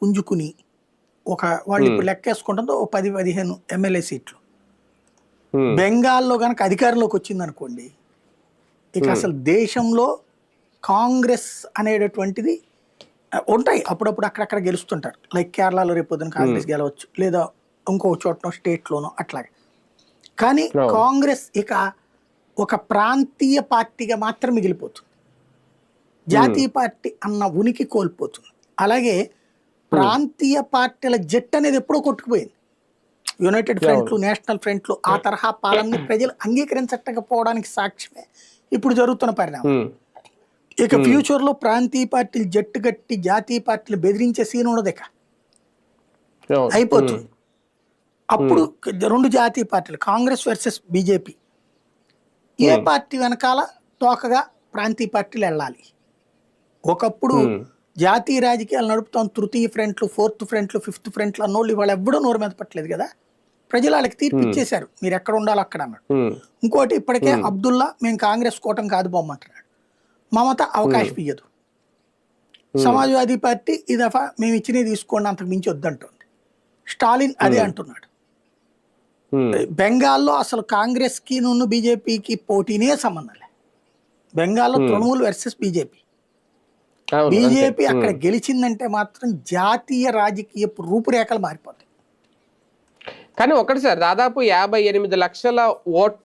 పుంజుకుని వాళ్ళు ఇప్పుడు లెక్కేసుకుంటుందో 10-15 ఎమ్మెల్యే సీట్లు బెంగాల్లో కనుక అధికారంలోకి వచ్చింది అనుకోండి, ఇక అసలు దేశంలో కాంగ్రెస్ అనేటటువంటిది ఉంటాయి. అప్పుడప్పుడు అక్కడక్కడ గెలుస్తుంటారు. లైక్ కేరళలో రేపు పొద్దున కాంగ్రెస్ గెలవచ్చు, లేదా ఇంకో చోటనో స్టేట్లోనో అట్లాగే. కానీ కాంగ్రెస్ ఇక ఒక ప్రాంతీయ పార్టీగా మాత్రం మిగిలిపోతుంది, జాతీయ పార్టీ అన్న ఉనికి కోల్పోతుంది. అలాగే ప్రాంతీయ పార్టీల జట్టు అనేది ఎప్పుడో కొట్టుకుపోయింది. యునైటెడ్ ఫ్రంట్లు, నేషనల్ ఫ్రంట్లు, ఆ తరహా పాలనని ప్రజలు అంగీకరించకపోవడానికి సాక్ష్యమే ఇప్పుడు జరుగుతున్న పరిణామం. ఇక ఫ్యూచర్ లో ప్రాంతీయ పార్టీలు జట్టు కట్టి జాతీయ పార్టీలు బెదిరించే సీన్ ఉండదు, ఇక అయిపోతుంది. అప్పుడు రెండు జాతీయ పార్టీలు, కాంగ్రెస్ వర్సెస్ బీజేపీ, ఏ పార్టీ వెనకాల తోకగా ప్రాంతీయ పార్టీలు వెళ్ళాలి. ఒకప్పుడు జాతీయ రాజకీయాలు నడుపుతాం తృతీయ ఫ్రంట్లు, ఫోర్త్ ఫ్రంట్లు, ఫిఫ్త్ ఫ్రంట్లు అన్నోళ్ళు ఇవాళ ఎవ్వడూ నోరు మీద పట్టలేదు కదా. ప్రజలు వాళ్ళకి తీర్పు ఇచ్చేశారు, మీరు ఎక్కడ ఉండాలో అక్కడ అన్నాడు. ఇంకోటి ఇప్పటికే అబ్దుల్లా మేము కాంగ్రెస్ కూటమి కాదు బొమ్మంటున్నాడు. మమత అవకాశం ఇయ్యదు. సమాజ్వాదీ పార్టీ ఈ దఫా మేము ఇచ్చినవి తీసుకోండి, అంతకు మించి వద్దంటుంది. స్టాలిన్ అదే అంటున్నాడు. బెంగాల్లో అసలు కాంగ్రెస్ కి బీజేపీకి పోటీనే సంబంధం లేదు. బెంగాల్లో తృణమూల్ వర్సెస్ బీజేపీ. బీజేపీ అక్కడ గెలిచిందంటే మాత్రం జాతీయ రాజకీయపు రూపురేఖలు మారిపోతాయి. కానీ ఒకటి సార్, దాదాపు 58 లక్షల ఓట్